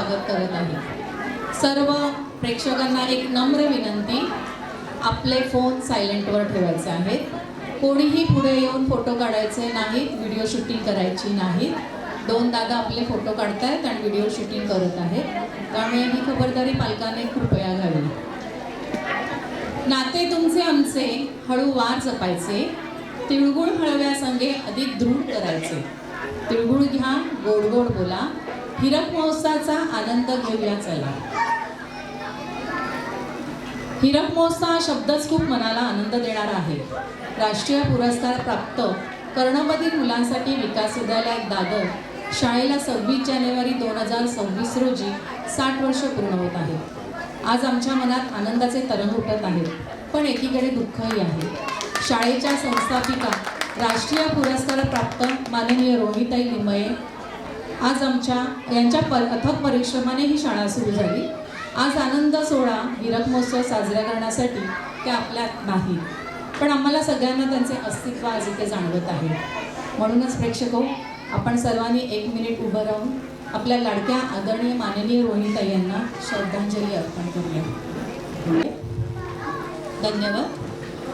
स्वागत करत आहे। सर्व प्रेक्षकांना एक नम्र विनंती, आपले फोन सायलेंटवर ठेवायचे आहेत। कोणीही पुढे येऊन फोटो काढायचे नाहीत, व्हिडिओ शूटिंग करायची नाही। दोन दादा आपले फोटो काढतायत आणि व्हिडिओ शूटिंग करत आहेत, त्यामुळे ही खबरदारी पालकांनी कृपया घ्यावी। नाते तुमचे आमचे हळूवार जपायचे, तिळगुळ हळव्या संगे अधिक दृढ करायचे। तिळगुळ घ्या, गोड गोड बोला, हिरक महोत्सवाचा आनंद घेऊया चला। हिरक महोत्सव हा शब्दच खूप मनाला आनंद देणारा आहे। राष्ट्रीय पुरस्कार प्राप्त कर्णबधिर मुलांसाठी विकास विद्यालय दादर शाळेला 26 जानेवारी 2026 रोजी 60 वर्ष पूर्ण होत आहेत। आज आमच्या मनात आनंदाचे तरंग उठत आहेत, पण एकीकडे दुःखही आहे। शाळेच्या संस्थापिका राष्ट्रीय पुरस्कार प्राप्त माननीय रोहिताई लिमये आज यांच्या अथक परिश्रमाने ही शाळा सुरू झाली। आज आनंद सोहळा हिरक महोत्सव साजरा करण्यासाठी ते आपल्यात नाही, पण आम्हाला सगळ्यांना त्यांचे अस्तित्व आज इथे जाणवत आहे। म्हणूनच प्रेक्षको, आपण सर्वांनी 1 मिनिट उभं राहून आपल्या लाडक्या आदरणीय माननीय रोहिताई यांना श्रद्धांजली अर्पण करूया। धन्यवाद।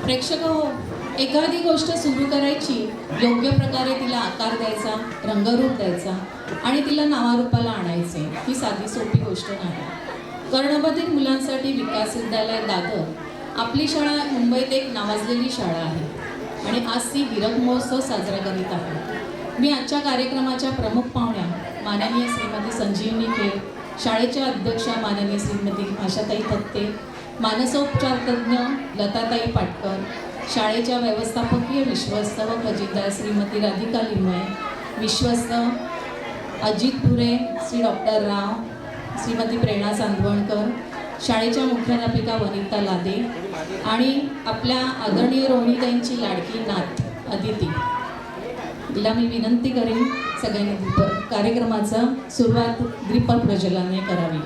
प्रेक्षको, एखादी गोष्ट सुरू करायची, योग्य प्रकारे तिला आकार द्यायचा, रंगरूप द्यायचा आणि तिला नावारूपाला आणायचे, ही साधी सोपी गोष्ट नाही। कर्णबधिर मुलांसाठी विकास विद्यालय दादर आपली शाळा मुंबईत एक नावाजलेली शाळा आहे आणि आज ती हिरक महोत्सव साजरा करीत आहे। मी आजच्या कार्यक्रमाच्या प्रमुख पाहुण्या माननीय श्रीमती संजीवनी खेर, शाळेच्या अध्यक्षा माननीय श्रीमती आशाताई थत्ते, मानसोपचार तज्ज्ञ लताताई पाटकर, शाळेच्या व्यवस्थापकीय विश्वस्त व खजिनदार श्रीमती राधिका लिमये, विश्वस्त अजित भुरे, श्री डॉक्टर राव, श्रीमती प्रेरणा चांदवणकर, शाळेच्या मुख्याध्यापिका वनिता लादे आणि आपल्या आदरणीय रोहिताईंची लाडकी नात अदिती, तिला मी विनंती करेन सगळ्यांनी कार्यक्रमाचा सुरुवात दीपप्रज्वलनाने करावी।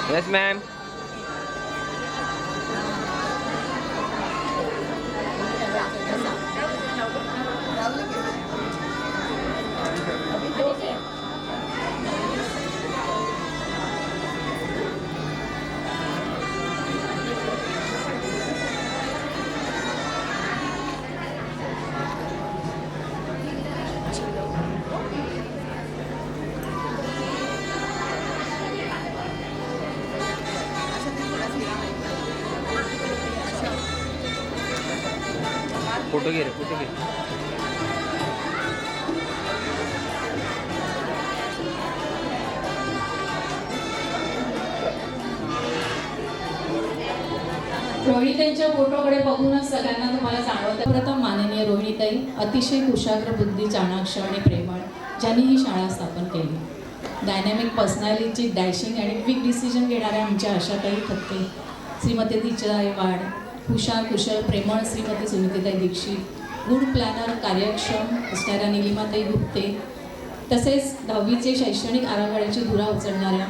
Yes, ma'am. फोटो घे रे, फोटो घे। रोहिताईंच्या फोटोकडे बघूनच सगळ्यांना तुम्हाला जाणवतं। प्रथम माननीय रोहिताई अतिशय कुशाग्र बुद्धी, चाणाक्ष आणि प्रेमळ, ज्यांनी ही शाळा स्थापन केली। डायनॅमिक पर्सनॅलिटी, डॅशिंग आणि क्विक डिसिजन घेणाऱ्या आमच्या आशाताई थत्ते, श्रीमती तिचराई वाड, हुशार कुशल प्रेमळ श्रीमती सुनीताताई दीक्षित, गुड प्लॅनर कार्यक्षम असणाऱ्या निलिमाताई गुप्ते, तसेच 10वीचे शैक्षणिक आराखड्याची धुरा उचलणाऱ्या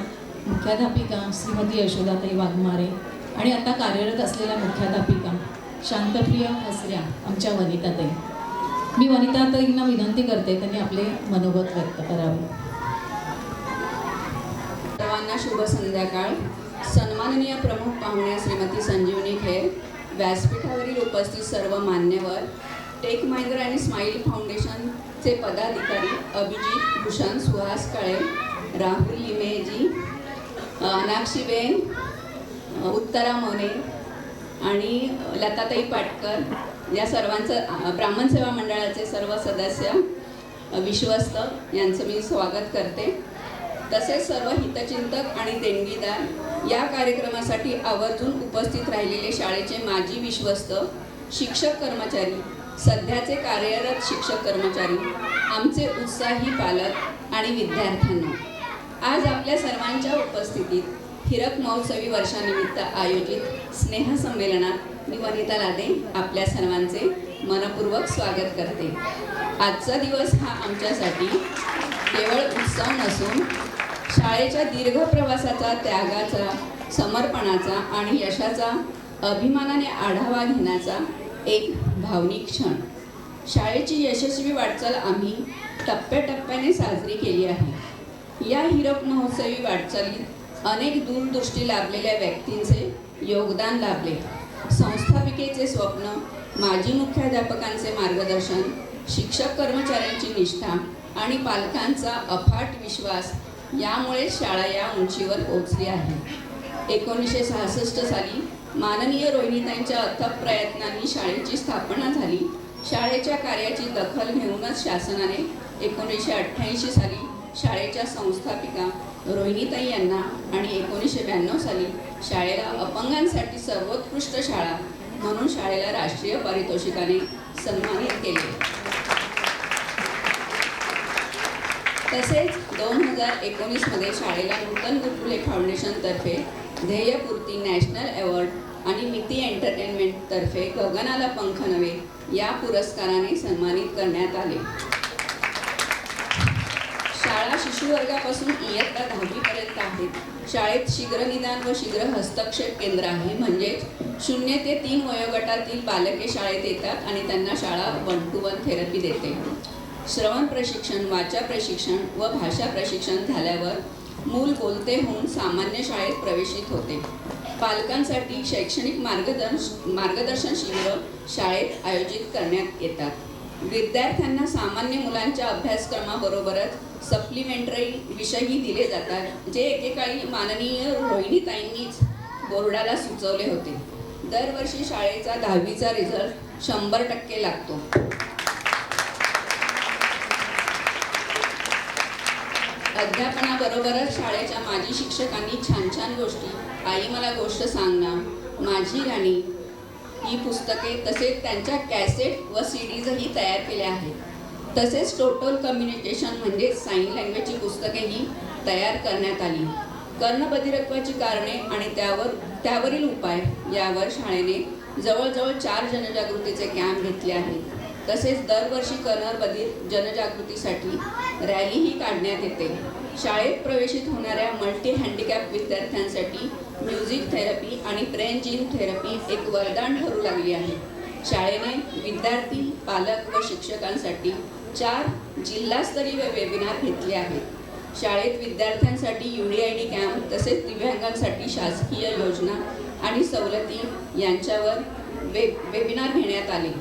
मुख्याध्यापिका श्रीमती यशोदाताई वाघमारे आणि आता कार्यरत असलेल्या मुख्याध्यापिका शांतप्रिय हसऱ्या आमच्या वनिताताई। मी वनिताताईंना विनंती करते त्यांनी आपले मनोगत व्यक्त करावे। सर्वांना शुभ संध्याकाळ। सन्माननीय प्रमुख पाहुण्या श्रीमती संजीवनी खेर, व्यासपीठावरील उपस्थित सर्व मान्यवर, टेक महिंद्रा आणि स्माईल फाउंडेशनचे पदाधिकारी अभिजित भूषण, सुहास काळे, राहुल लिमेजी, अनाक्षीबेन, उत्तरा मोने आणि लताताई पाटकर, या सर्वांचं ब्राह्मण सेवा मंडळाचे सर्व सदस्य विश्वस्त यांचं मी स्वागत करते। तसेच सर्व हितचिंतक आणि देणगीदार, या कार्यक्रमासाठी आवर्जून उपस्थित राहिलेले शाळेचे माजी विश्वस्त शिक्षक कर्मचारी, सध्याचे कार्यरत शिक्षक कर्मचारी, आमचे उत्साही पालक आणि विद्यार्थ्यांनो, आज आपल्या सर्वांच्या उपस्थितीत हिरक महोत्सवी वर्षानिमित्त आयोजित स्नेहसंमेलनात मी वनिता लादे आपल्या सर्वांचे मनपूर्वक स्वागत करते. आजचा दिवस हा आमच्यासाठी केवळ उत्सव नसून शाळेच्या दीर्घ प्रवासाचा, त्यागाचा, समर्पणाचा आणि यशाचा अभिमानाने आढावा घेण्याचा एक भावनिक क्षण. शाळेची यशस्वी वाटचाल आम्ही टप्प्याटप्प्याने साजरी केली आहे. या हिरक महोत्सवी वाटचालीत अनेक दूरदृष्टी लाभलेल्या व्यक्तींचे योगदान लाभले. संस्थापिकेचे स्वप्न, माजी मुख्याध्यापकांचे मार्गदर्शन, शिक्षक कर्मचाऱ्यांची निष्ठा आणि पालकांचा अफाट विश्वास यामुळे शाळा या उंचीवर पोहोचली आहे. 1966 साली माननीय रोहिणीताईंच्या अथक प्रयत्नांनी शाळेची स्थापना झाली. शाळेच्या कार्याची दखल घेऊनच शासनाने 1988 साली शाळेच्या संस्थापिका रोहिणीताई यांना आणि 1992 साली शाळेला अपंगांसाठी सर्वोत्कृष्ट शाळा म्हणून शाळेला राष्ट्रीय पारितोषिकाने सन्मानित केले. तसेच 2019 मध्ये शाळेला नूतन गुरुकुले फाउंडेशनतर्फे ध्येयपूर्ती नॅशनल अवॉर्ड आणि मिती एंटरटेनमेंटतर्फे गगनाला पंख नवे या पुरस्काराने सन्मानित करण्यात आले. शाळा शिशुवर्गापासून इयत्ता 10वी पर्यंत आहेत. शाळेत शीघ्र निदान व शीघ्र हस्तक्षेप केंद्र आहे. म्हणजेच 0 ते 3 वयोगटातील बालके शाळेत येतात आणि त्यांना शाळा 1 to 1 थेरपी देते. श्रवण प्रशिक्षण, वाचा प्रशिक्षण व भाषा प्रशिक्षण झाल्यावर मूल बोलते होऊन सामान्य शाळेत प्रवेशित होते. पालकांसाठी शैक्षणिक मार्गदर्शन शिबिर शाळेत आयोजित करण्यात येतात. विद्यार्थ्यांना सामान्य मुलांच्या अभ्यासक्रमाबरोबरच सप्लिमेंटरी विषयही दिले जातात, जे एकेकाळी माननीय रोहिणीताईंनीच बोर्डाला सुचवले होते. दरवर्षी शाळेचा 10वीचा रिझल्ट 100% लागतो. अध्यापनाबरोबरच शाळेच्या माजी शिक्षकांनी छान छान गोष्टी, आई मला गोष्ट सांग ना, माझी राणी ही पुस्तके तसेच त्यांच्या कॅसेट व CDजही तयार केल्या आहेत. तसेच टोटल कम्युनिकेशन म्हणजे साईन लँग्वेजची पुस्तकेही तयार करण्यात आली. कर्णबधिरत्वाची कारणे आणि त्यावरील उपाय यावर शाळेने जवळजवळ 4 जनजागृतीचे कॅम्प घेतले आहेत. तसेच दरवर्षी कर्णबधिर जनजागृतीसाठी रॅलीही काढण्यात येते. शाळेत प्रवेशित होणाऱ्या मल्टी हँडिकॅप विद्यार्थ्यांसाठी म्युझिक थेरपी आणि ब्रेन जीन थेरपी एक वरदान ठरू लागली आहे. शाळेने विद्यार्थी, पालक व शिक्षकांसाठी 4 जिल्हास्तरीय वेबिनार घेतले आहेत. शाळेत विद्यार्थ्यांसाठी UDID कॅम्प तसेच दिव्यांगांसाठी शासकीय योजना आणि सवलती यांच्यावर वेबिनार घेण्यात आले.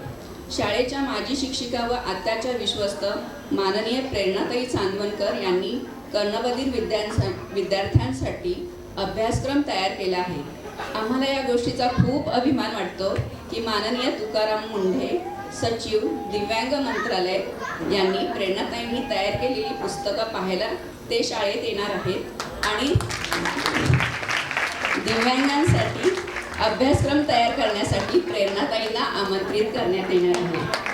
शाळेच्या माजी शिक्षिका व आत्ताच्या विश्वस्त माननीय प्रेरणाताई चांदवणकर यांनी कर्णबधिर विद्यार्थ्यांसाठी अभ्यासक्रम तयार केला आहे. आम्हाला या गोष्टीचा खूप अभिमान वाटतो की माननीय तुकाराम मुंढे, सचिव, दिव्यांग मंत्रालय यांनी प्रेरणाताईंनी तयार केलेली पुस्तकं पाहायला ते शाळेत येणार आहेत आणि दिव्यांगांसाठी अभ्यासक्रम तयार करण्यासाठी प्रेरणाताईंना आमंत्रित करण्यात येणार आहे.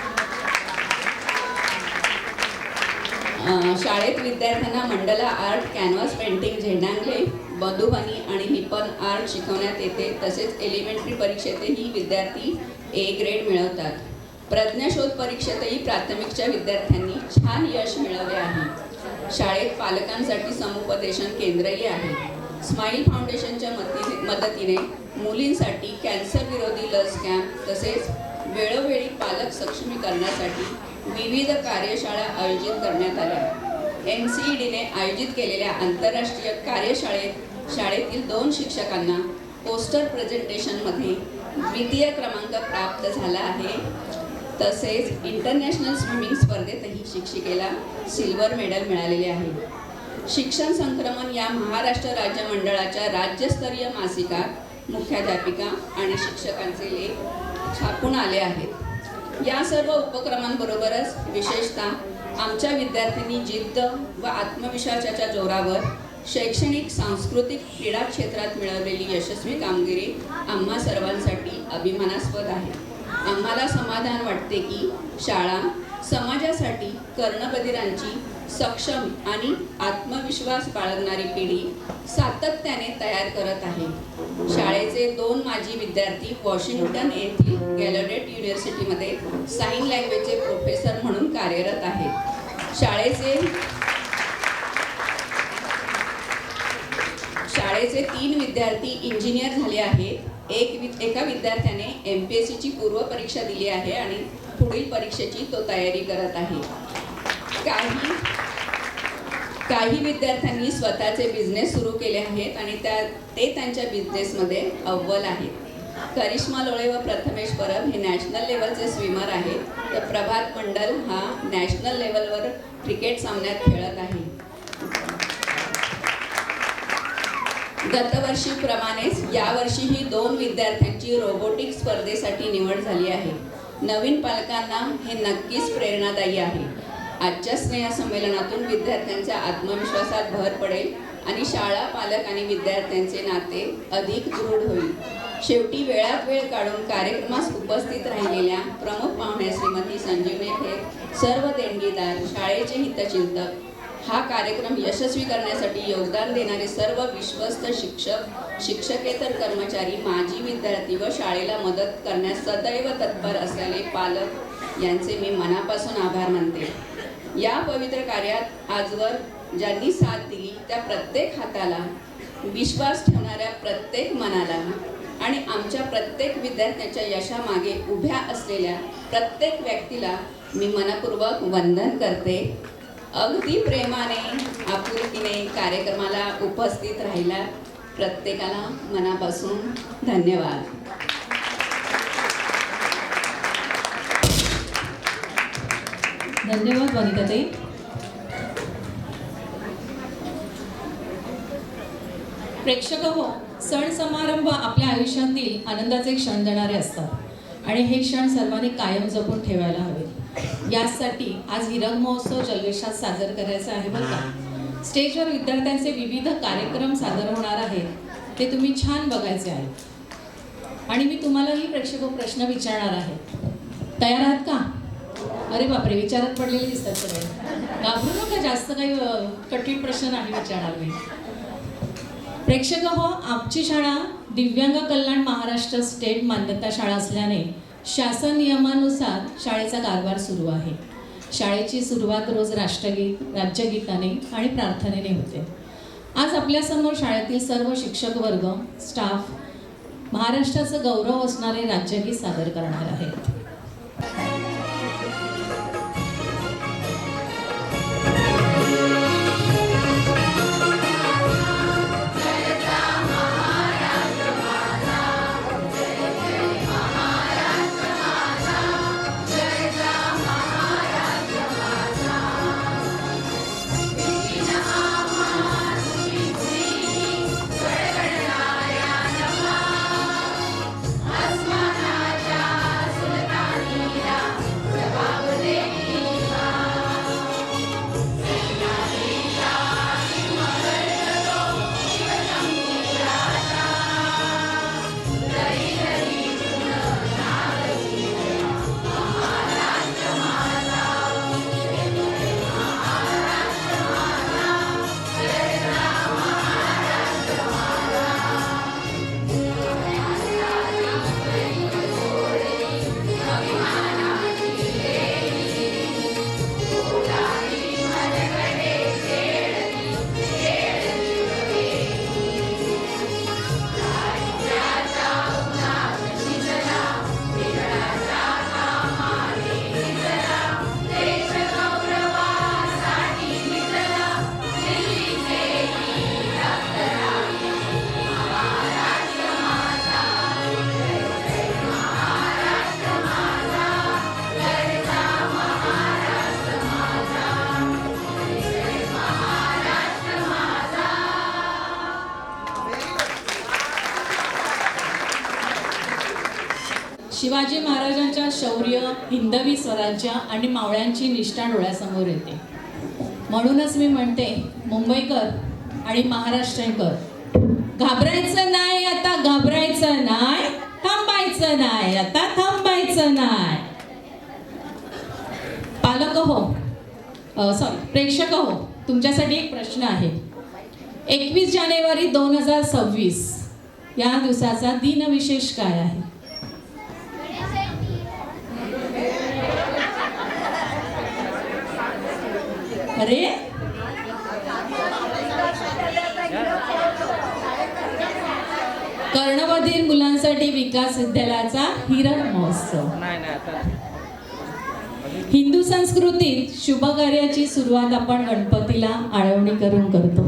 शाळेत विद्यार्थ्यांना मंडला आर्ट, कॅनव्हास पेंटिंग, झेंडांगले, बंधुबनी आणि लिपन आर्ट शिकवण्यात येते. तसेच एलिमेंटरी परीक्षेतही विद्यार्थी A ग्रेड मिळवतात. प्रज्ञाशोध परीक्षेतही प्राथमिकच्या विद्यार्थ्यांनी छान यश मिळवले आहे. शाळेत पालकांसाठी समुपदेशन केंद्रही आहे. स्माईल फाउंडेशनच्या मदतीने मुलींसाठी कॅन्सर विरोधी लस कॅम्प तसेच वेळोवेळी पालक सक्षमीकरणासाठी विविध कार्यशाळा आयोजित करण्यात आल्या. NCEDने आयोजित केलेल्या आंतरराष्ट्रीय कार्यशाळेत शाळेतील 2 शिक्षकांना पोस्टर प्रेझेंटेशनमध्ये द्वितीय क्रमांक प्राप्त झाला आहे. तसेच इंटरनॅशनल स्विमिंग स्पर्धेतही शिक्षिकेला सिल्वर मेडल मिळालेले आहे. शिक्षण संक्रमण या महाराष्ट्र राज्य मंडळाच्या राज्यस्तरीय मासिकात मुख्याध्यापिका आणि शिक्षकांचे लेख छापून आले आहेत. या सर्व उपक्रमांबरोबरच विशेषतः आमच्या विद्यार्थ्यांनी जिद्द व आत्मविश्वासाच्या जोरावर शैक्षणिक, सांस्कृतिक, क्रीडा क्षेत्रात मिळवलेली यशस्वी कामगिरी आम्हा सर्वांसाठी अभिमानास्पद आहे. आम्हाला समाधान वाटते की शाळा समाजासाठी कर्णबधिरांची सक्षम आणि आत्मविश्वास बाळगणारी पिढी सातत्याने तयार करत आहे. शाळेचे 2 माजी विद्यार्थी वॉशिंग्टन येथील गॅलॉडेट युनिव्हर्सिटीमध्ये साइन लँग्वेजचे प्रोफेसर म्हणून कार्यरत आहेत. शाळेचे 3 विद्यार्थी इंजिनियर झाले आहेत. एका विद्यार्थ्याने MPSCची पूर्वपरीक्षा दिली आहे आणि पुढील परीक्षेची तो तयारी करत आहे. काही विद्यार्थ्यांनी स्वतःचे बिझनेस सुरू केले आहेत आणि ते त्यांच्या बिझनेसमध्ये अव्वल आहेत. करिश्मा लोळे व प्रथमेश परब हे नॅशनल लेवलचे स्विमर आहेत, तर प्रभात मंडल हा नॅशनल लेवलवर क्रिकेट सामन्यात खेळत आहे. गतवर्षीप्रमाणेच यावर्षीही 2 विद्यार्थ्यांची रोबोटिक्स स्पर्धेसाठी निवड झाली आहे. नवीन पालकांना हे नक्कीच प्रेरणादायी आहे. आजच्या स्नेहसंमेलनातून विद्यार्थ्यांच्या आत्मविश्वासात भर पडेल आणि शाळा, पालक आणि विद्यार्थ्यांचे नाते अधिक दृढ होईल. शेवटी वेळात वेळ काढून कार्यक्रमास उपस्थित राहिलेल्या प्रमुख पाहुण्या श्रीमती संजीवनी हे सर्व देणगीदार, शाळेचे हितचिंतक, हा कार्यक्रम यशस्वी करण्यासाठी योगदान देणारे सर्व विश्वस्त शिक्षक, शिक्षकेतर कर्मचारी, माजी विद्यार्थी व शाळेला मदत करण्यास सदैव तत्पर असलेले पालक यांचे मी मनापासून आभार मानते. या पवित्र कार्यात आजवर ज्यांनी साथ दिली त्या प्रत्येक हाताला, विश्वास ठेवणाऱ्या प्रत्येक मनाला आणि आमच्या प्रत्येक विद्यार्थ्याच्या यशामागे उभ्या असलेल्या प्रत्येक व्यक्तीला मी मनपूर्वक वंदन करते. अगदी प्रेमाने, आपुलकीने कार्यक्रमाला उपस्थित राहिला प्रत्येकाला मनापासून धन्यवाद. धन्यवाद वनिताताई. प्रेक्षक हो, सण समारंभ आपल्या आयुष्यातील आनंदाचे क्षण देणारे असतात आणि हे क्षण सर्वांनी कायम जपून ठेवायला हवे. यासाठी आज हिरक महोत्सव जल्लोषात सादर करायचा आहे बरं का. स्टेजवर विद्यार्थ्यांचे विविध कार्यक्रम सादर होणार आहेत, ते तुम्ही छान बघायचे आहेत आणि मी तुम्हालाही प्रेक्षक प्रश्न विचारणार आहे. तयार आहात का? अरे बापरे, विचारात पडलेले दिसतात सगळे. घाबरू नका, जास्त काही कठीण प्रश्न नाही विचारणार मी. प्रेक्षक हो, आमची शाळा दिव्यांग कल्याण महाराष्ट्र स्टेट मान्यता शाळा असल्याने शासन नियमानुसार शाळेचा कारभार सुरू आहे. शाळेची सुरुवात रोज राष्ट्रगीत, राज्यगीताने आणि प्रार्थनेने होते. आज आपल्यासमोर शाळेतील सर्व शिक्षक वर्ग, स्टाफ महाराष्ट्राचं गौरव असणारे राज्यगीत सादर करणार आहेत. शिवाजी महाराजांच्या शौर्य, हिंदवी स्वराज्य आणि मावळ्यांची निष्ठा डोळ्यासमोर येते. म्हणूनच मी म्हणते, मुंबईकर आणि महाराष्ट्रीयकर, घाबरायचं नाही आता, घाबरायचं नाही, थांबायचं नाही आता, थांबायचं तसं नाही. पालक हो, सॉरी प्रेक्षक हो, तुमच्यासाठी एक प्रश्न आहे. 21 जानेवारी 2026 या दिवसाचा दिनविशेष काय आहे? अरे कर्णबधीर मुलांसाठी विकास विद्यालयाचा हिरक महोत्सव. नाही नाही आता हिंदू संस्कृतीत शुभ कार्याची सुरुवात आपण गणपतीला आळवणी करून करतो.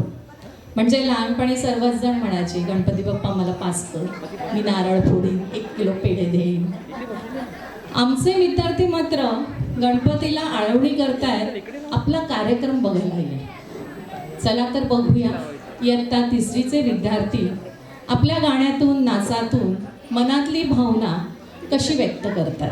म्हणजे लहानपणी सर्वच जण म्हणायचे, गणपती बाप्पा मला पास कर, मी नारळ फोडीन, 1 किलो पेढे देईन. आमचे विद्यार्थी मात्र गणपतीला आळवणी करतायत, आपला कार्यक्रम बघायला ये. चला तर बघूया इयत्ता 3रीचे विद्यार्थी आपल्या गाण्यातून, नाचातून मनातली भावना कशी व्यक्त करतात.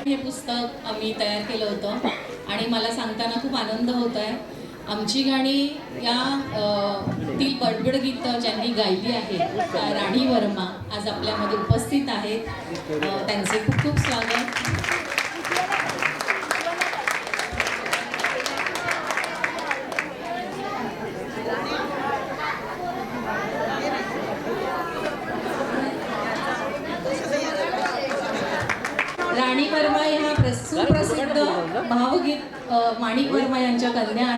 हे पुस्तक आम्ही तयार केलं होतं आणि मला सांगताना खूप आनंद होत आहे. आमची गाणी या तील बडबड गीतं ज्यांनी गायली आहेत, राणी वर्मा आज आपल्यामध्ये उपस्थित आहेत. त्यांचे खूप खूप स्वागत. राणी वर्मा ह्या सुप्रसिद्ध भावगीत माणिक वर्मा यांच्या कन्या.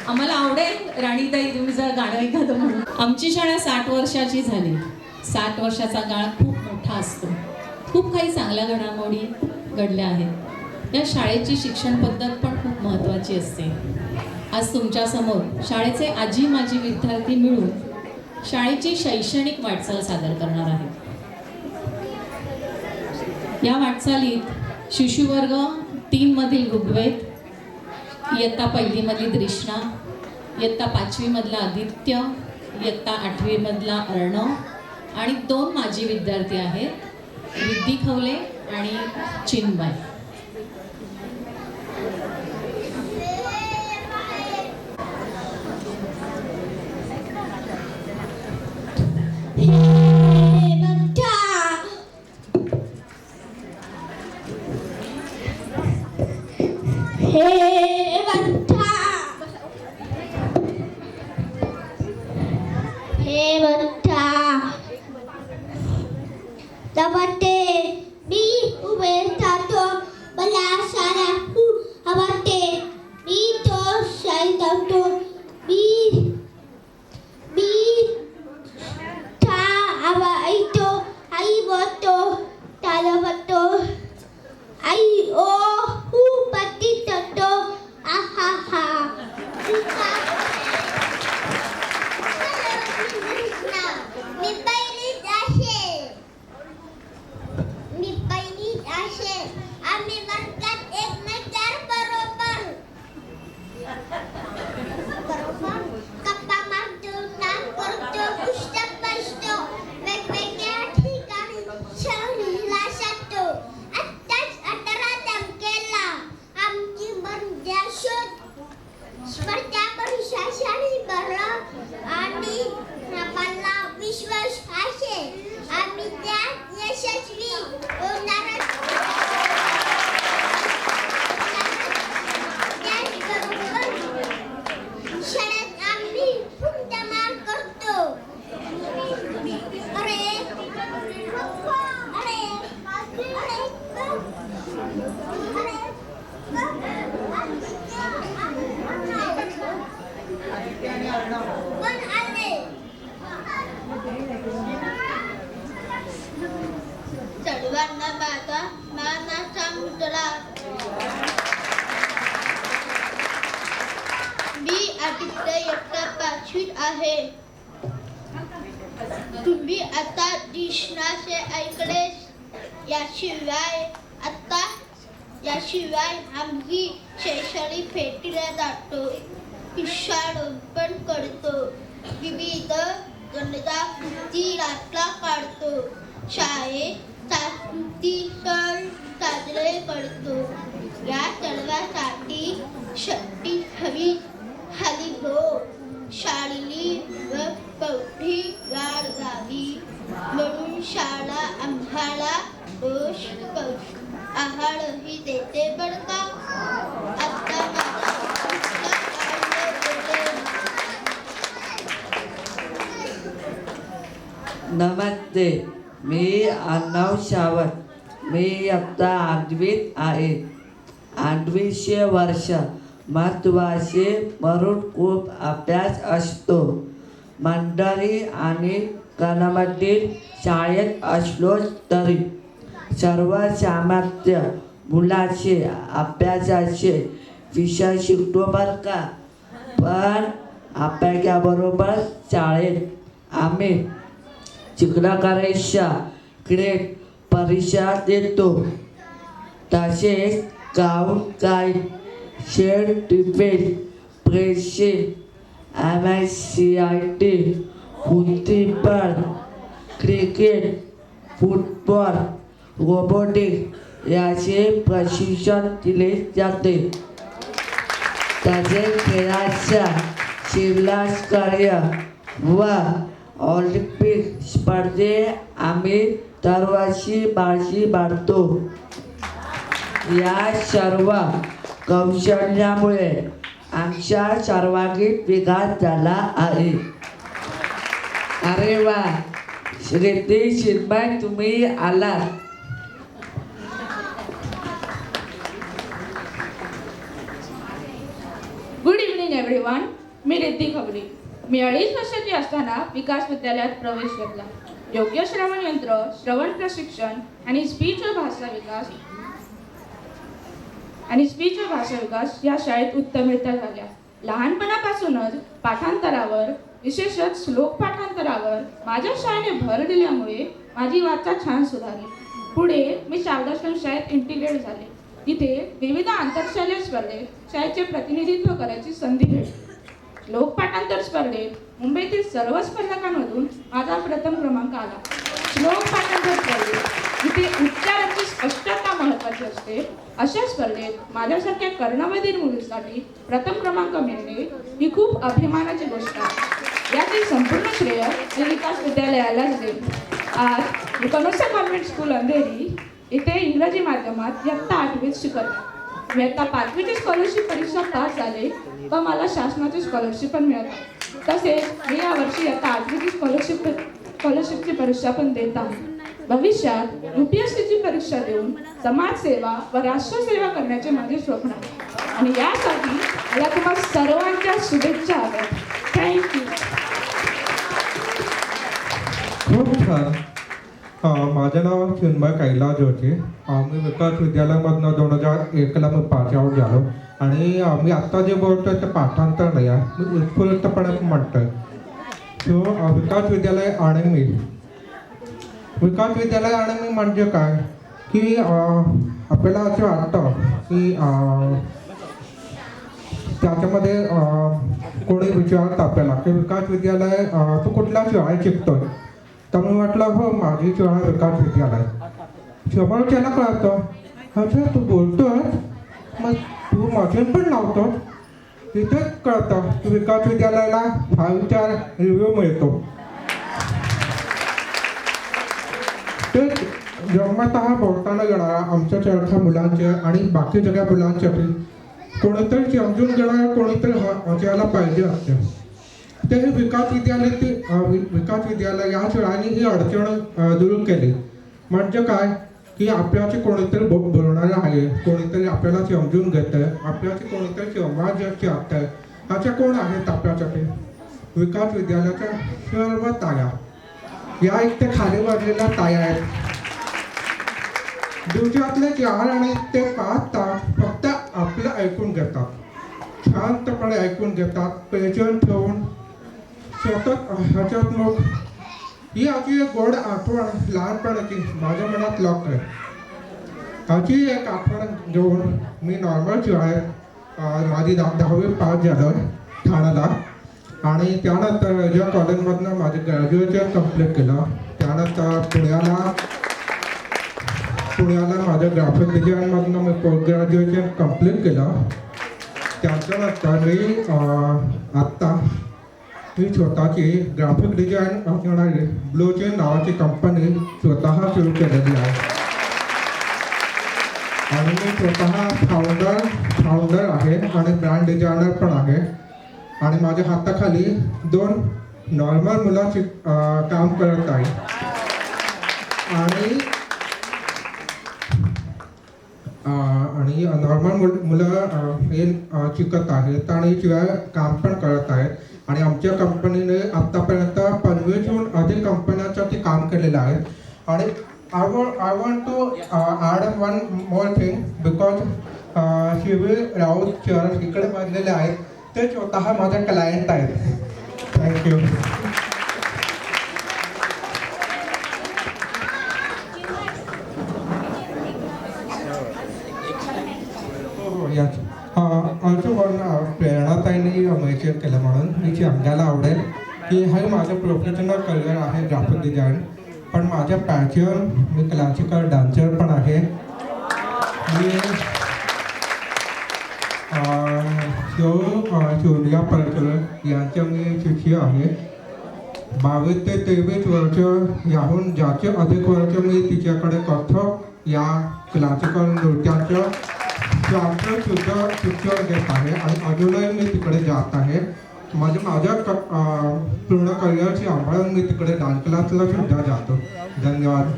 आम्हाला आवडेल राणीताई तुम्ही जर गाणं एखादं म्हणून. आमची शाळा 60 वर्षाची झाली. 60 वर्षाचा काळ खूप मोठा असतो. खूप काही चांगल्या घडामोडी घडल्या आहेत. या शाळेची शिक्षण पद्धत पण खूप महत्त्वाची असते. आज तुमच्यासमोर शाळेचे आजी माजी विद्यार्थी मिळून शाळेची शैक्षणिक वाटचाल सादर करणार आहे. या वाटचालीत शिशुवर्ग 3 मधील ऋग्वेद, इयत्ता 1ली मधली द्रिष्णा, इयत्ता 5वी मधला आदित्य, इयत्ता 8वी मधला अर्णव आणि 2 माजी विद्यार्थी आहेत, रिद्धी खवले आणि Chinmay. Tabate, mi ubentato, bala sana hu, abate, mi to sai tato, mi ta aba ito, ai boto, talabato, ai o hu pati tato, ahaha. Mi पहिलीच असेल आम्ही वर्गात एकमेकांवर बरोबर गप्पा मारतो, नाम करतो, पुस्तक बसतो, वेगवेगळ्या ठिकाणी सहलीला जातो. आत्ताच 18 तारखेला आमची स्पर्धा परीक्षांसाठी भरलं आणि आम्हाला विश्वास आहे आम्ही त्यात यशस्वी होणारच. त्याचबरोबर शाळेत आम्ही धमाल करतो. अरे पण आले सर्वांना माझा मानाचा मुद्रा. मी आदित्य इयत्ता 5वीत आहे. तुम्ही आता दिसणारे ऐकलेच. याशिवाय आम्ही शैक्षणिक भेटीला जातो, वृक्षारोपण करतो, विविध जनजागृती यात्रा काढतो, शाळेत सांस्कृतिक सण साजरे करतो. या सर्वांसाठी शक्ती हवी हो. शारीरिक व बौद्धिक वाढ व्हावी म्हणून शाळा आम्हाला रोज आहारही देते बरं का. आता नमस्ते, मी अर्णव सावंत. मी इयत्ता 8वीत आहे. 8वीचे वर्ष महत्त्वाचे म्हणून खूप अभ्यास असतो. मंडळी आणि कानामध्ये शाळेत असलो तरी सर्व सामान्य मुलाचे अभ्यासाचे विषय शिकतो बरं का. पण अभ्यासाबरोबर शाळेत आम्ही चित्रकलेच्या ग्रेड परीक्षा देतो. तसेच गाऊन गाईड, शेड डिबेट, प्रेसिंग, MICIT, बुद्धिबळ, क्रिकेट, फुटबॉल, रोबोटिक याचे प्रशिक्षण दिले जाते. तसेच खेळाच्या जिल्हास्तरीय व ऑलिम्पिक स्पर्धेत आम्ही दरवर्षी बाजी मारतो. या सर्व कौशल्यामुळे आमचा सर्वांगीण विकास झाला आहे. अरे वा, रिद्धी, चिन्मय, तुम्ही आलात. Good evening everyone. मी रिद्धी खवले. मी 2.5 वर्षाची असताना विकास विद्यालयात प्रवेश घेतला. योग्य श्रवण यंत्र, श्रवण प्रशिक्षण आणि स्पीच व भाषा विकास या शाळेत उत्तमरित्या झाल्या. लहानपणापासूनच पाठांतरावर, विशेषतः श्लोक पाठांतरावर माझ्या शाळेने भर दिल्यामुळे माझी वाचा छान सुधारली. पुढे मी शारदाश्रम शाळेत इंटिग्रेट झाले. तिथे विविध आंतरशालेय स्पर्धेत शाळेचे प्रतिनिधित्व करायची संधी भेटली. लोकपाठांतर स्पर्धेत मुंबईतील सर्व स्पर्धकांमधून माझा प्रथम क्रमांक आला. श्लोक पाठांतर स्पर्धेत जिथे उच्चारांची स्पष्टता महत्त्वाची असते अशा स्पर्धेत माझ्यासारख्या कर्णबधीर मुलीसाठी प्रथम क्रमांक मिळणे ही खूप अभिमानाची गोष्ट आहे. यातील संपूर्ण श्रेय मी विकास विद्यालयालाच देईन. आज मी कनोसा कॉन्व्हेंट स्कूल अंधेरी इथे इंग्रजी माध्यमात इयत्ता 8वीत शिकत आहे. मी आता 5वीची स्कॉलरशिप परीक्षा पास झाले व मला शासनाची स्कॉलरशिप पण मिळत आहे. तसेच मी यावर्षी इयत्ता 8वीची स्कॉलरशिपची परीक्षा पण देत आहे. भविष्यात UPSCची परीक्षा देऊन समाजसेवा व राष्ट्रसेवा करण्याचे माझे स्वप्न आहे आणि यासाठी मला तुम्हा सर्वांच्या शुभेच्छा हव्यात. थँक्यू. खूप छान. माझं नाव चिन्मय कैलास जोशी. मी विकास विद्यालयामधनं 2001ला मी पास आऊट झालो आणि मी आत्ता जे बोलतोय ते पाठांतर नाही आहे, मी उत्स्फूर्तपणे म्हणतोय. सो विकास विद्यालय आणि मी म्हणजे काय की आपल्याला असं वाटतं की त्याच्यामध्ये कोणी विचारतं आपल्याला की विकास विद्यालय तू कुठल्या शाळेत शिकतोय, तर मी म्हटलं हो माझी शाळा विकास विद्यालय. समोरच्याला कळतं अच्छा तू बोलतोय मग तू मशीन पण लावतो, तिथेच कळतं की विकास विद्यालयाला 5 स्टार रिव्ह्यू मिळतो. ते जन्मतः बोलताना येणारा आमच्या शाळेच्या मुलांचे आणि बाकी सगळ्या मुलांसाठी कोणीतरी समजून घेणारं कोणीतरी यायला पाहिजे असते. ते विकास विद्यालय या शाळांनी ही अडचण दूर केली. म्हणजे काय की आपल्याची कोणीतरी बोलणारं आहे, कोणीतरी आपल्याला समजून घेतं, आपल्याची कोणीतरी संवाद साधतं. अशा कोण आहेत आपल्यासाठी? विकास विद्यालयाच्या सर्व ताया, या इथे खाली वाढलेल्या ताया आहेत. दिवसातले 4 आणि ते 5 तास फक्त आपलं ऐकून घेतात, शांतपणे ऐकून घेतात, पेशंट ठेवून सतत हसतमुख. ही अशी एक गोड आठवण लहानपणाची माझ्या मनात लॉक आहे. अशी एक आठवण घेऊन मी नॉर्मल शाळेत माझी 10वी पास झालं ठाण्याला आणि त्यानंतर ज्या कॉलेजमधनं माझे ग्रॅज्युएशन कंप्लीट केलं. त्यानंतर पुण्याला माझं ग्राफिक डिझाईनमधनं मी पोस्ट ग्रॅज्युएशन कंप्लीट केलं. त्याच्यानंतर मी स्वतःची ग्राफिक डिझाईन असणारी ब्लू चेन नावाची कंपनी स्वतः सुरू केलेली आहे आणि मी स्वतः फाउंडर आहे आणि ब्रँड डिझायनर पण आहे. आणि माझ्या हाताखाली 2 नॉर्मल मुलं काम करत आहे आणि नॉर्मल मुलं हे शिकत आहेत आणि शिवाय काम पण करत आहेत. आणि आमच्या कंपनीने आत्तापर्यंत 25हून अधिक कंपन्यांसाठी काम केलेलं आहे. आणि I want to add one more thing because शिवीर Raut शहर इकडे बांधलेले आहेत, ते स्वतः माझे क्लायंट आहेत. थँक्यू. यस ऑल्सो वन प्रेरणाताईंनी मेन्शन केलं म्हणून मी सांगायला आवडेल की हे माझं प्रोफेशनल करिअर आहे ग्राफिक डिझाईन, पण माझं पॅशन मी क्लासिकल डान्सर पण आहे. मी सोनिया परकर यांच्या मी शिष्य आहे. 22 ते 23 वर्ष याहून जास्त अधिक वर्ष मी तिच्याकडे कथक या क्लासिकल नृत्याचं सुद्धा शिक्षण घेत आहे आणि अजूनही मी तिकडे जात आहे. माझ्या पूर्ण करिअरची सांभाळून मी तिकडे डान्स क्लासला सुद्धा जातो. धन्यवाद.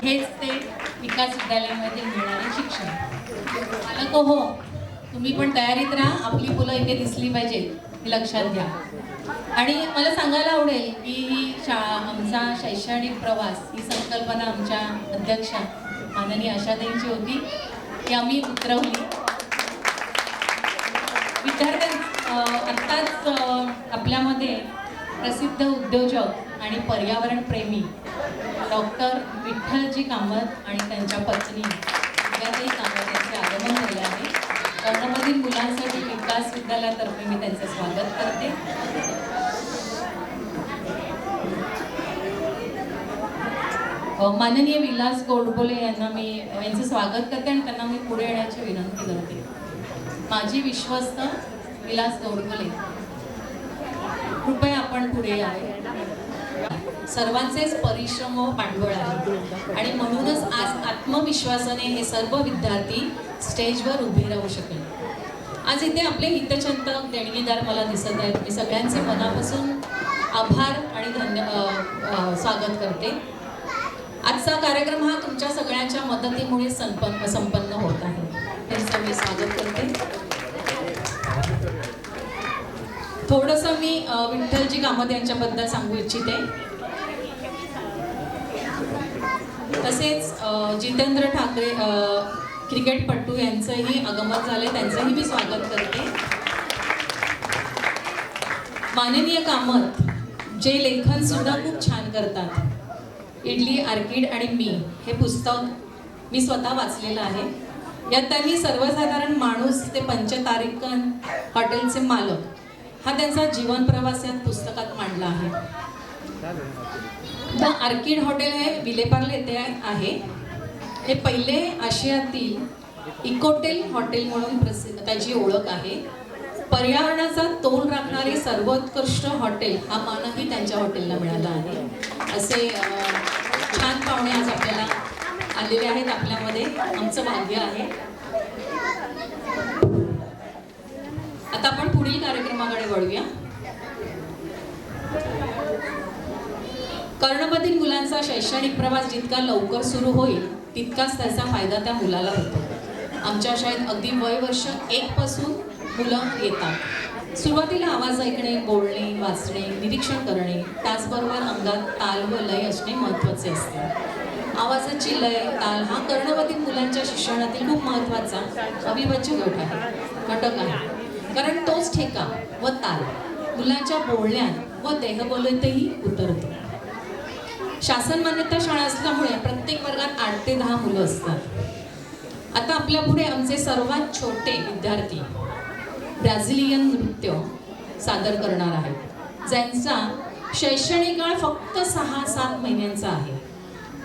हेच ते विकास विद्यालयामध्ये मिळणारे शिक्षण. पालक हो, तुम्ही पण तयारीत राहा, आपली मुलं इथे दिसली पाहिजेत हे लक्षात घ्या. आणि मला सांगायला आवडेल की ही आमचा शैक्षणिक प्रवास ही संकल्पना आमच्या अध्यक्षा माननीय आशाताईंची होती, ती आम्ही उतरवली. आत्ताच आपल्यामध्ये प्रसिद्ध उद्योजक आणि पर्यावरणप्रेमी डॉक्टर विठ्ठलजी कामत आणि त्यांच्या पत्नी विद्याताई कामत यांचे आगमन झाले आहे. कर्णमधील मुलांसाठी विकास विद्यालयातर्फे मी त्यांचं स्वागत करते. माननीय विलास गोडबोले यांचं स्वागत करते आणि त्यांना मी पुढे येण्याची विनंती करते. माझी विश्वस्त विलास गोडबोले, कृपया आपण पुढे यावे. सर्वांचेच परिश्रम व भांडवल आहे आणि म्हणूनच आज आत्मविश्वासाने हे सर्व विद्यार्थी स्टेजवर उभे राहू शकले. आज इथे आपले हितचिंतक देणगीदार मला दिसत आहेत. मी सगळ्यांचे मनापासून आभार आणि स्वागत करते. आजचा कार्यक्रम हा तुमच्या सगळ्यांच्या मदतीमुळे संपन्न होत आहे. त्यांचं मी स्वागत करते. थोडंसं मी विठ्ठलजी कामत यांच्याबद्दल सांगू इच्छिते. तसेच जितेंद्र ठाकरे क्रिकेटपटू यांचंही आगमन झाले, त्यांचंही मी स्वागत करते. माननीय कामत जे लेखन सुद्धा खूप छान करतात. इडली आर्किड आणि मी हे पुस्तक मी स्वतः वाचलेलं आहे. यात त्यांनी सर्वसाधारण माणूस ते पंचतारिकन हॉटेलचे मालक हा त्यांचा जीवन प्रवास यात पुस्तकात मांडला आहे. द आर्किड हॉटेल हे विलेपार्ले येथे आहे. हे पहिले आशियातील इकोटेल हॉटेल म्हणून प्रसिद्ध त्याची ओळख आहे. पर्यावरणाचा तोल राखणारे सर्वोत्कृष्ट हॉटेल हा मानही त्यांच्या हॉटेलला मिळाला आहे. असे छान पाहुणे आज आपल्याला आलेले आहेत आपल्यामध्ये. आमचं भाग्य आहे. आता आपण पुढील कार्यक्रमाकडे वळूया. कर्णमधील मुलांचा शैक्षणिक प्रवास जितका लवकर सुरू होईल तितकाच त्याचा फायदा त्या मुलाला होतो. आमच्या शाळेत अगदी वय वर्ष 1 पासून मुलं येतात. सुरुवातीला आवाज ऐकणे, बोलणे, वाचणे, निरीक्षण करणे, त्याचबरोबर अंगात ताल व लय असणे महत्त्वाचे असते. आवाजाची लय, ताल हा कर्णमधील मुलांच्या शिक्षणातील खूप महत्त्वाचा अविभाज्य घटक आहे. कारण तोच ठेका व ताल मुलांच्या बोलण्यात व देहबोलीतही उतरतो. शासन मान्यता शाळा असल्यामुळे प्रत्येक वर्गात 8 ते 10 मुलं असतात. आता आपल्या पुढे आमचे सर्वात छोटे विद्यार्थी ब्राझिलियन नृत्य सादर करणार आहेत, ज्यांचा शैक्षणिक काळ फक्त 6-7 महिन्यांचा आहे.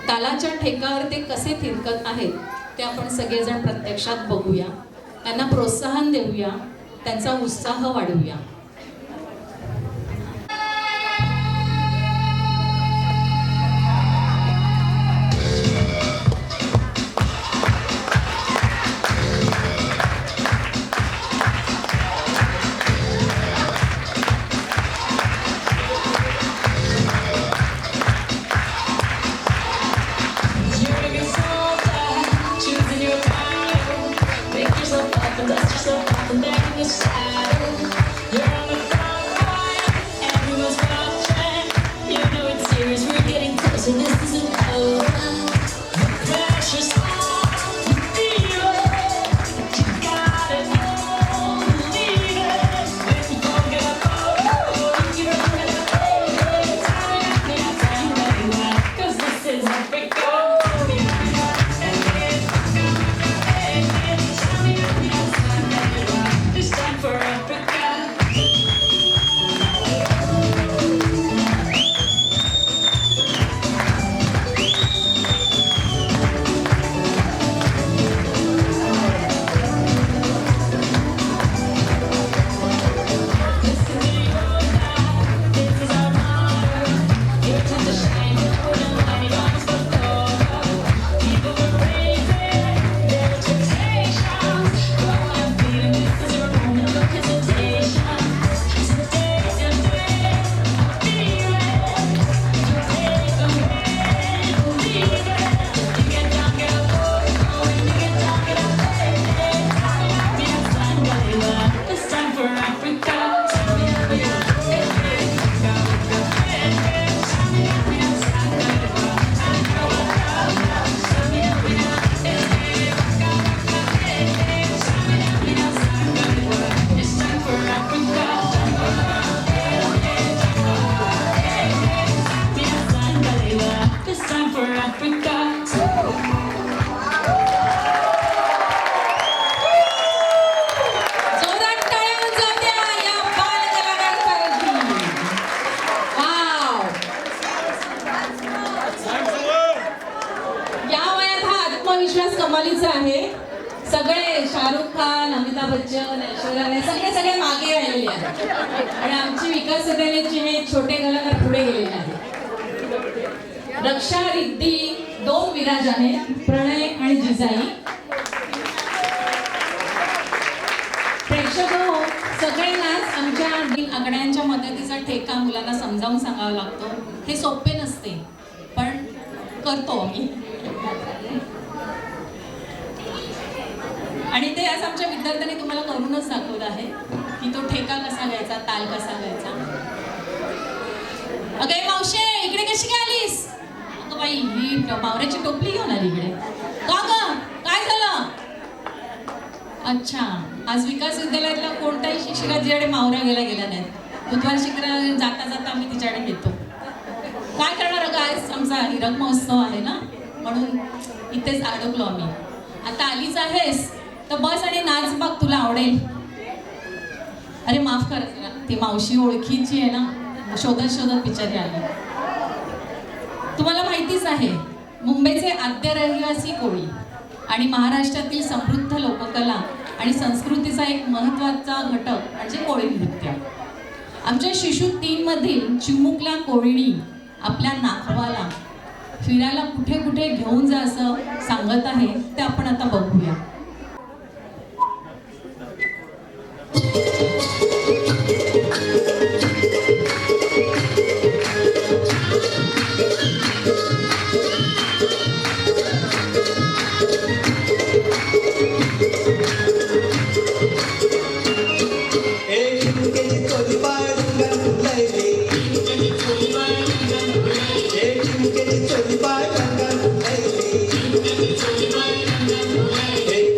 तालाच्या ठेकावर ते कसे थिरकत आहेत ते आपण सगळेजण प्रत्यक्षात बघूया. त्यांना प्रोत्साहन देऊया, त्यांचा उत्साह वाढवूया. आहे आणि आमची विकास विद्यालयाचे हे छोटे कलाकार पुढे गेलेले आहेत. रक्षा रिद्धी 2 विराजाने, प्रणय आणि जिजाई. प्रेक्षक हो, सगळ्यांनाच आमच्या आकड्यांच्या मदतीचा ठेका मुलांना समजावून सांगावा लागतो. हे सोपे नसते, पण करतो आम्ही. आणि ते आज आमच्या विद्यार्थ्यांनी तुम्हाला करूनच दाखवलं आहे की तो ठेका कसा घ्यायचा, ताल कसा घ्यायचा. अगं मावशे, इकडे कशी काय आलीस? अगं बाई, ही मावऱ्याची टोपली घेऊन आली इकडे. का ग, काय झालं? अच्छा, आज विकास विद्यालयातला कोणताही शिक्षिका जिकडे मावऱ्या गेल्या नाहीत. बुधवार शिकरा जाता जाता आम्ही तिच्याकडे घेतो. काय करणार अगं, आज आमचा हिरक महोत्सव आहे ना, म्हणून इथेच अडकलो आम्ही. आता आलीच आहेस तर बस आणि नाच बघ, तुला आवडेल. अरे माफ कर, ती मावशी ओळखीची आहे ना, शोधत शोधत बिचारी आली. तुम्हाला माहितीच आहे, मुंबईचे आद्य रहिवासी कोळी आणि महाराष्ट्रातील समृद्ध लोककला आणि संस्कृतीचा एक महत्त्वाचा घटक म्हणजे कोळी नृत्य. आमच्या शिशु 3 मधील चिमुकल्या कोळीणी आपल्या नाखवाला फिरायला कुठे कुठे घेऊन जा असं सांगत आहे, ते आपण आता बघूया. Hey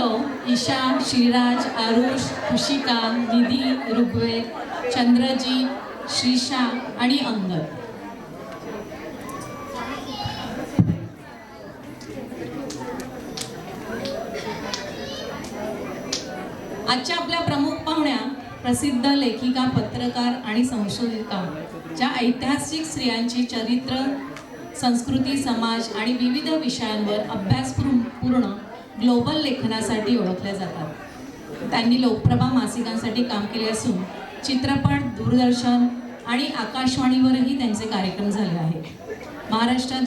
जाधव, ईशा, श्रीराज, आरुष, खुशिका, निधी, ऋग्वेद, चंद्रजीत, श्रीशा आणि अंगद. आजच्या आपल्या प्रमुख पाहुण्या प्रसिद्ध लेखिका, पत्रकार आणि संशोधिका, ज्या ऐतिहासिक स्त्रियांची चरित्र, संस्कृती, समाज आणि विविध विषयांवर अभ्यासपूर्ण ग्लोबल लेखनासाठी ओळखल्या जातात. त्यांनी लोकप्रभा मासिकांसाठी काम केले असून चित्रपट, दूरदर्शन आणि आकाशवाणीवरही त्यांचे कार्यक्रम झाले आहेत. महाराष्ट्रात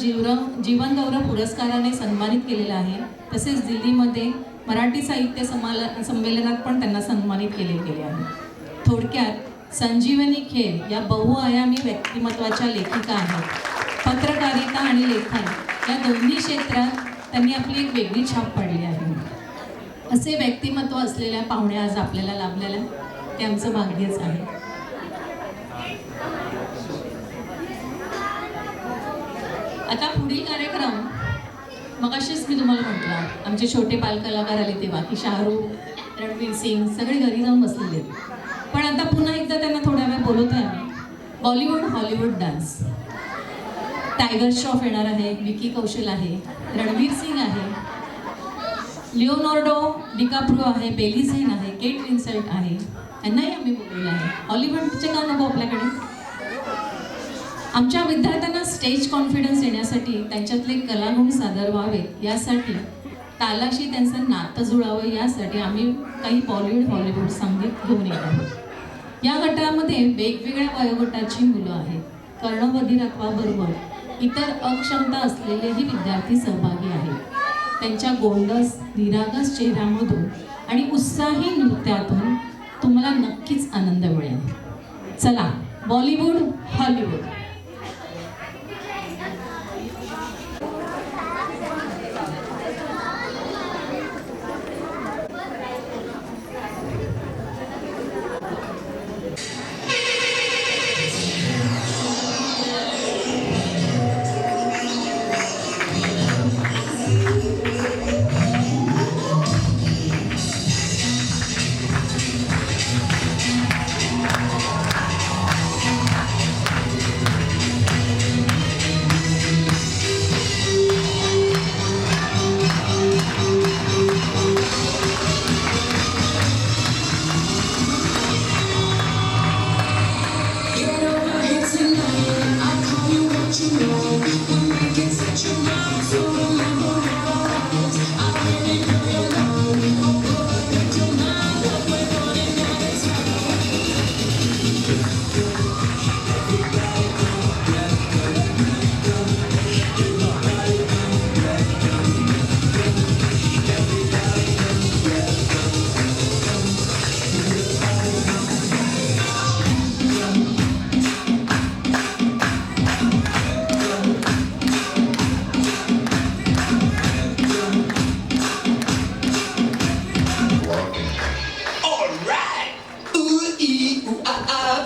जीवनगौरव पुरस्काराने सन्मानित केलेलं आहे. तसेच दिल्लीमध्ये मराठी साहित्य संमेलनात पण त्यांना सन्मानित केले गेले आहे. थोडक्यात संजीवनी खेर या बहुआयामी व्यक्तिमत्वाच्या लेखिका आहेत. पत्रकारिता आणि लेखन या दोन्ही क्षेत्रात त्यांनी आपली एक वेगळी छाप पाडली आहे. असे व्यक्तिमत्व असलेल्या पाहुण्या आज आपल्याला लाभलेल्या ते आमचं भाग्यच आहे. आता पुढील कार्यक्रम मगाशीच मी तुम्हाला म्हटलं, आमचे छोटे बालकलाकार आले तेव्हा की शाहरुख, रणवीर सिंग सगळे घरी जाऊन बसलेले. पण आता पुन्हा एकदा त्यांना थोड्या वेळ बोलवतोय आम्ही. Bollywood Hollywood dance. Tiger Shroff येणार आहे, विकी कौशल आहे, रणवीर सिंग आहे, लिओनार्डो डिकाप्रियो आहे, बेली झेन आहे, केट विन्सेंट आहे. यांनाही आम्ही बोलवलं आहे. हॉलिवूडचे का नको आपल्याकडे? आमच्या विद्यार्थ्यांना स्टेज कॉन्फिडन्स येण्यासाठी त्यांच्यातले कलागुण सादर व्हावेत, यासाठी तालाशी त्यांचं नातं जुळावं, यासाठी आम्ही काही बॉलिवूड हॉलिवूड संगीत घेऊन येत आहोत. या गटामध्ये वेगवेगळ्या वयोगटाची मुलं आहेत. कर्णबधिरत्वाबरोबर इतर अक्षमता असलेलेही विद्यार्थी सहभागी आहेत. त्यांच्या गोंडस निरागस चेहऱ्यामधून आणि उत्साही नृत्यातून तुम्हाला नक्कीच आनंद मिळेल. चला, Bollywood Hollywood.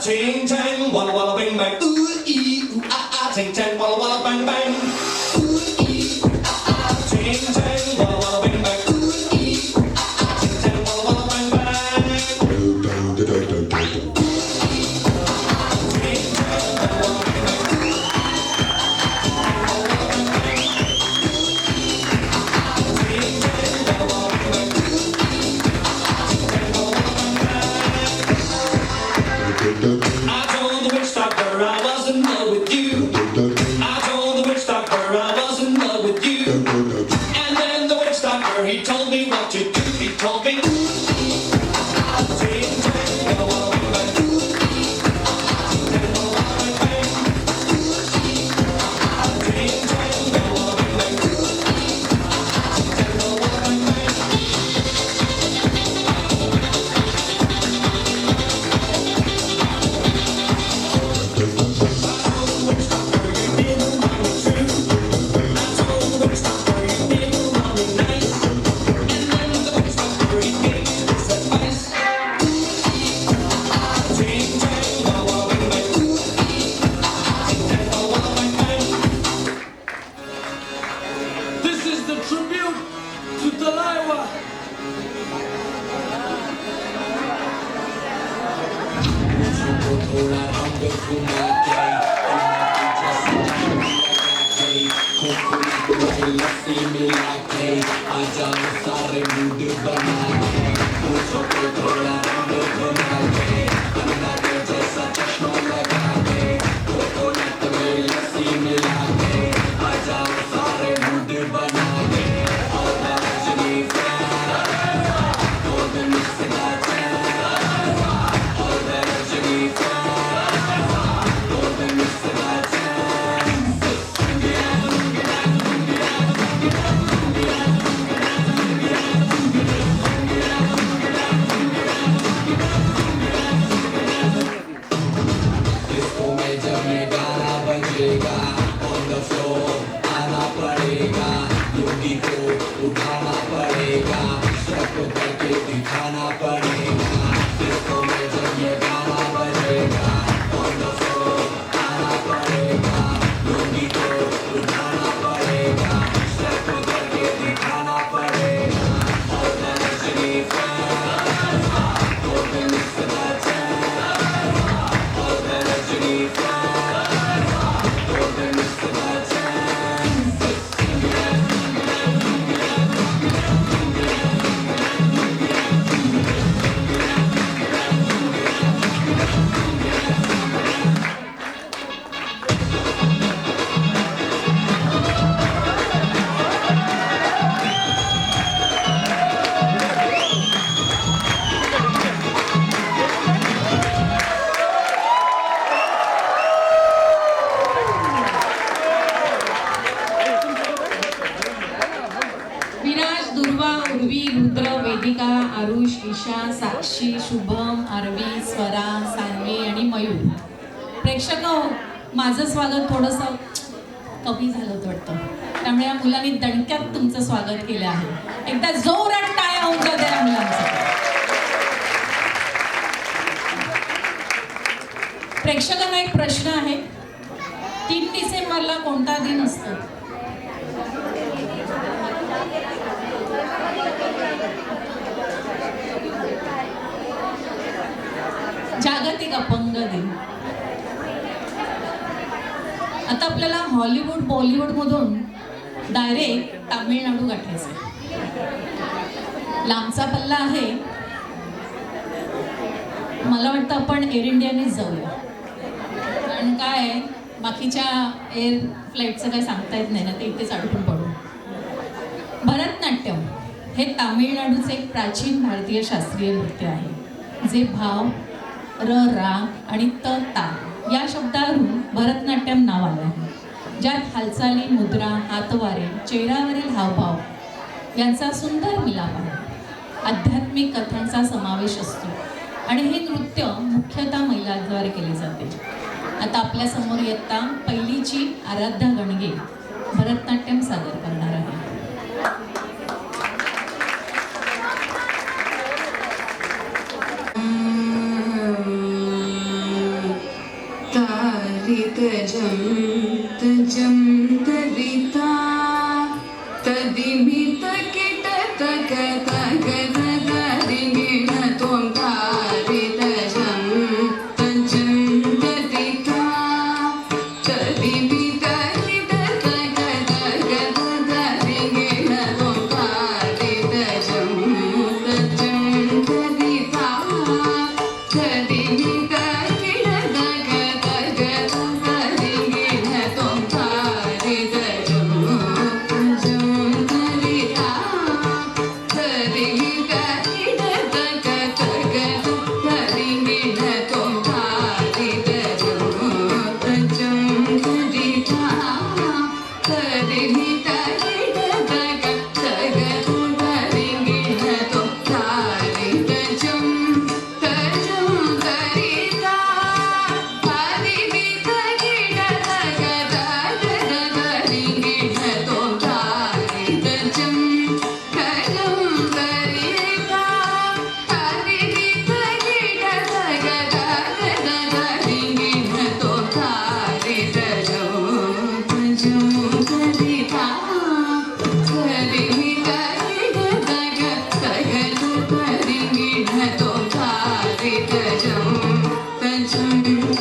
Ching chang, walla walla bang bang. Ooh ee, ooh ah ah. Ching chang, walla walla bang bang. Ooh ee, ooh ah ah. Ching chang, walla walla bang bang. Ooh ee, ooh ah ah. Ching chang, walla walla bang bang. I told the witch doctor I was in love with you. I told the witch doctor I was in love with you. And then the witch doctor, he told me what to do. He told me, he थोड़ा रंग घुमा के जैसा तुझे लस्सी मिला के आ जाओ सारे mood बना के मुझको थोड़ा रंग घुमा के अन्ना के जैसा चश्मा लगा के कोकोनट में लस्सी मिला के आ जाओ सारे मूड बना के और रजनी golden mixtape और रजनी golden mixtape डिस्को में जब ये गाना बजेगा on the floor आना पड़ेगा लुंगी को उठाना पड़ेगा स्टेप करके दिखाना पड़ेगा डिस्को में जब ये गाना बजेगा on the floor आना पड़ेगा लुंगी को उठाना पड़ेगा स्टेप करके दिखाना पड़ेगा और रजनी golden mixtape और रजनी golden mixtape विराज, दुर्वा, उर्वी, रुद्र, वेदिका, आरुष, ईशा, साक्षी, शुभम, आरवी, स्वरा, सान्वी आणि मयूर. प्रेक्षक हो, माझं स्वागत थोडंसं कमी झालं होतं वाटतं, त्यामुळे या मुलांनी दणक्यात तुमचं स्वागत केलं आहे. एकदा जोरात टाळ्या होऊन जाऊ द्या या मुलांचं. प्रेक्षकांना एक प्रश्न आहे, 3 डिसेंबरला कोणता दिन असतो? जागतिक अपंग दिन. आता आपल्याला हॉलिवूड बॉलिवूडमधून डायरेक्ट तामिळनाडू गाठायचं. लांबचा पल्ला आहे. मला वाटतं आपण एअर इंडियानेच जाऊया, कारण काय बाकीच्या एअर फ्लाईटचं काही सांगता येत नाही ना, ते इथेच अडकून पडू. भरतनाट्यम हे तामिळनाडूचे एक प्राचीन भारतीय शास्त्रीय नृत्य आहे, जे भाव, र, राग आणि त, ता या शब्दावरून भरतनाट्यम नाव आलं आहे, ज्यात हालचाली, मुद्रा, हातवारे, चेहऱ्यावरील हावभाव यांचा सुंदर मिलाप आहे. आध्यात्मिक कथांचा समावेश असतो आणि हे नृत्य मुख्यतः महिलांद्वारे केले जाते. आता आपल्यासमोर इयत्ता पहिलीची आराध्या गणगे भरतनाट्यम सादर करणार आहे. तजं तजं तरिता तदिमित किट तक तक तरिगिण त्वं तारि तजं तजं तरिता तदिमित किट तक तक तरिगिण त्वं तारि तजं तजं तरिता तदिमित तजं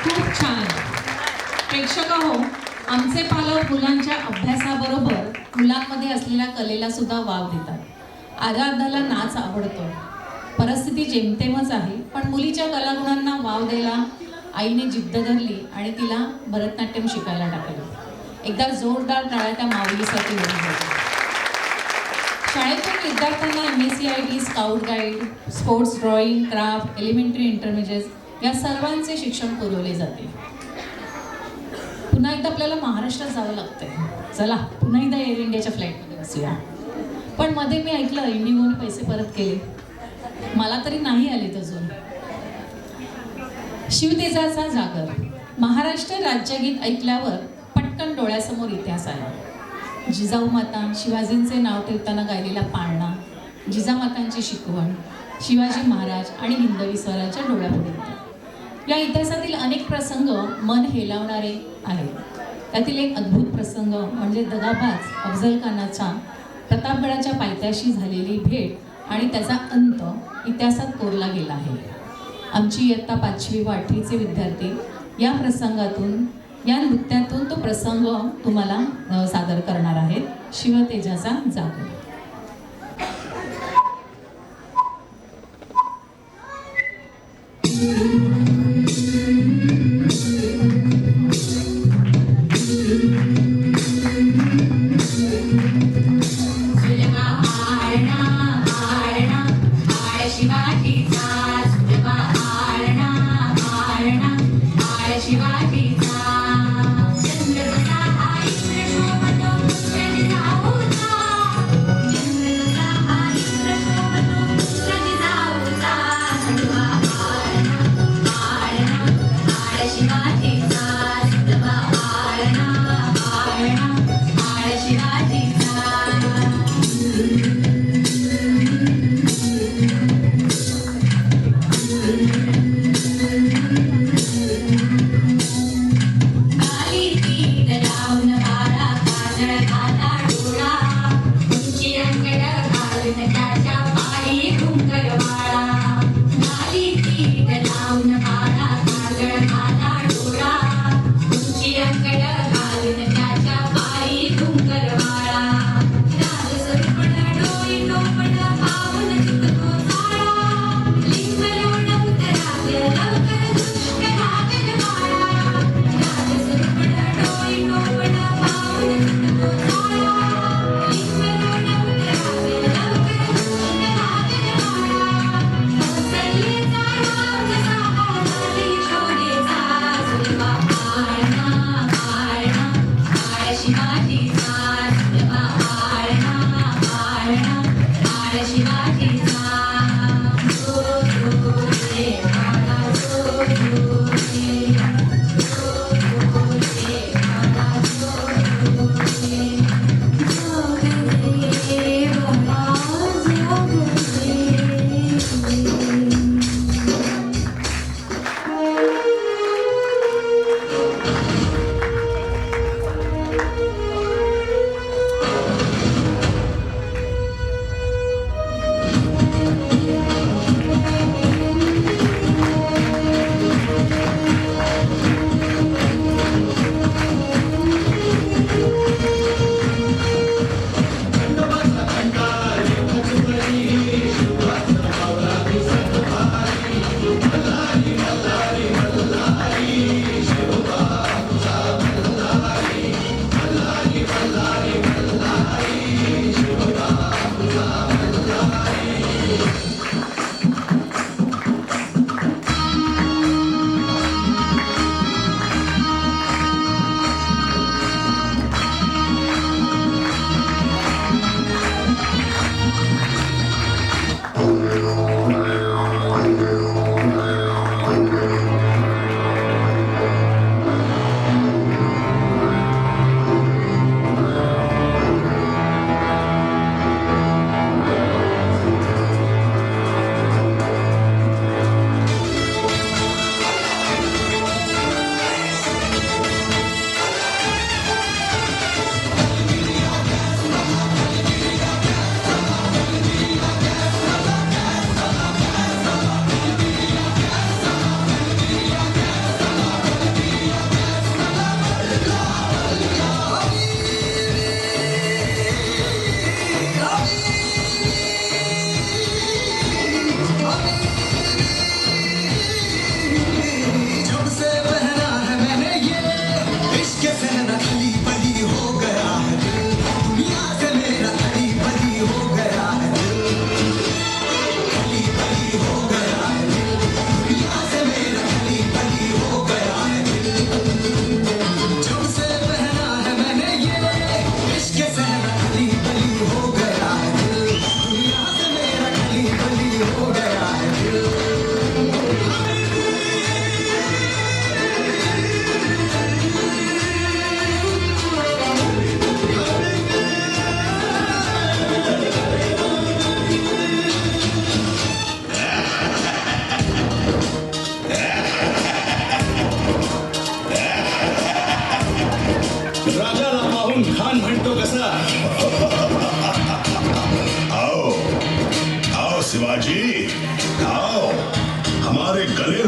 खूप छान. प्रेक्षक हो, आमचे पालक मुलांच्या अभ्यासाबरोबर मुलांमध्ये असलेल्या कलेला सुद्धा वाव देतात. आराध्याला नाच आवडतो. परिस्थिती जेमतेमच आहे, पण मुलीच्या कलागुणांना वाव द्यायला आईने जिद्द धरली आणि तिला भरतनाट्यम शिकायला टाकलं. एकदा जोरदार टाळ्या त्या माऊलीसाठी होती. शाळेतून विद्यार्थ्यांना MSCIT, scout guide, sports, drawing, craft, elementary, intermediate या सर्वांचे शिक्षण पुरवले जाते. पुन्हा एकदा आपल्याला महाराष्ट्रात जावं लागतंय. चला पुन्हा एकदा एअर इंडियाच्या फ्लाईटमध्ये बसूया. पण मध्ये मी ऐकलं इंडिगोने पैसे परत केले. मला तरी नाही आलेत अजून. शिवतेजाचा जागर. महाराष्ट्र राज्यगीत ऐकल्यावर पटकन डोळ्यासमोर इतिहास आला. जिजाऊ माता, शिवाजींचे नाव ठेवताना गायलेला पाळणा, जिजामातांची शिकवण, शिवाजी महाराज आणि हिंदवी स्वराज्य डोळ्यापुढे येतात. या इतिहासातील अनेक प्रसंग मन हेलावणारे आहेत. त्यातील एक अद्भुत प्रसंग म्हणजे दगाबाज अफजल खानाच्या प्रतापगडाच्या पायथ्याशी झालेली भेट आणि त्याचा अंत इतिहासात कोरला गेला आहे. आमची इयत्ता 5वी व 8वीचे विद्यार्थी या प्रसंगातून, या नृत्यातून तो प्रसंग तुम्हाला सादर करणार आहेत. शिवतेजाचा जागर.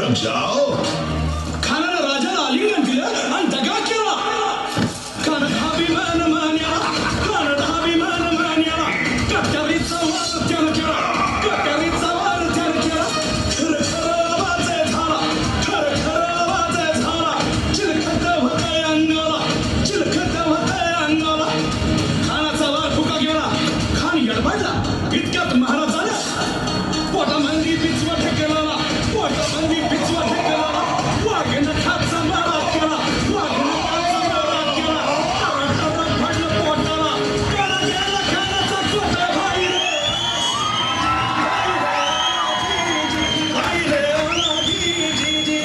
तरफ जाओ. खानानं राजाला आलिंगन दिलं आणि दगा केला. खानात हा विमान मान्याला, खानात हा विमान मान्याला, कट्यारीचा वार त्यानं केला, कट्यारीचा वार त्यानं केला. खरं खरं आवाज झाला, खरं खरं आवाज झाला. चिलखत होतंय अंगाला, चिलखत होतंय अंगाला. खानाचा वार फुका गेला, खान यडबाडला. इतक्यात महाराज आला. पोटामंदी पिचवा ठेकेला, पोटामंदी पिचवा ठेकेला. वाघनं खाचा मारा केला, वाघनं खाचा मारा केला. टरटरट पडलं पोटाला, गेला गेला खानाचा कोटा. भाई रे, भाई रे, ओला जी जी जी.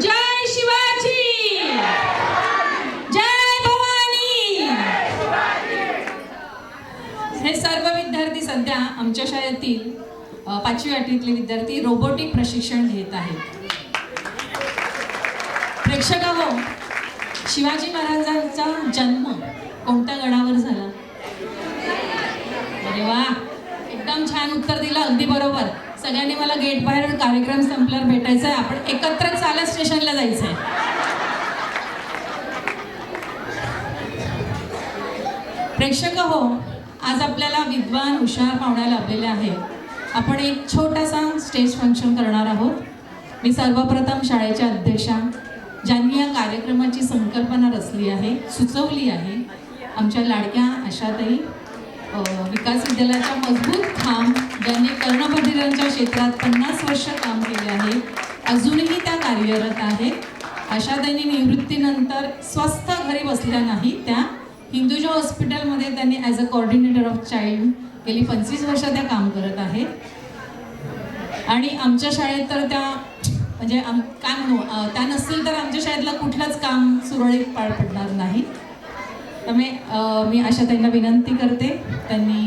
जय शिवाजी, जय भवानी. हे सर्व विद्यार्थी सध्या आमच्या शाळेतील 5वी 8वीतले विद्यार्थी रोबोटिक प्रशिक्षण घेत आहेत. प्रेक्षक हो, शिवाजी महाराजांचा जन्म कोणत्या गडावर झाला? अरे वा, एकदम छान उत्तर दिलं, अगदी बरोबर. सगळ्यांनी मला गेट बाहेर कार्यक्रम संपल्यावर भेटायचं आहे. आपण एकत्र चालत स्टेशनला जायचं आहे. प्रेक्षक हो, आज आपल्याला विद्वान हुशार पाहुण्या लाभलेले आहेत. आपण एक छोटासा स्टेज फंक्शन करणार आहोत. मी सर्वप्रथम शाळेच्या अध्यक्षा, ज्यांनी या कार्यक्रमाची संकल्पना रचली आहे, सुचवली आहे, आमच्या लाडक्या आशाताई, विकास विद्यालयाच्या मजबूत खांब, ज्यांनी कर्णबधिरांच्या क्षेत्रात 50 वर्ष काम केले आहे, अजूनही त्या कार्यरत आहेत. आशाताईंनी निवृत्तीनंतर स्वस्थ घरी बसल्या नाही, त्या हिंदुजा हॉस्पिटलमध्ये त्यांनी as a coordinator of child गेली 25 वर्ष त्या काम करत आहेत. आणि आमच्या शाळेत तर त्या म्हणजे काय म्हणू, त्या नसतील तर आमच्या शाळेतलं कुठलंच काम सुरळीत पार पडणार नाही. त्यामुळे मी आशाताईंना विनंती करते, त्यांनी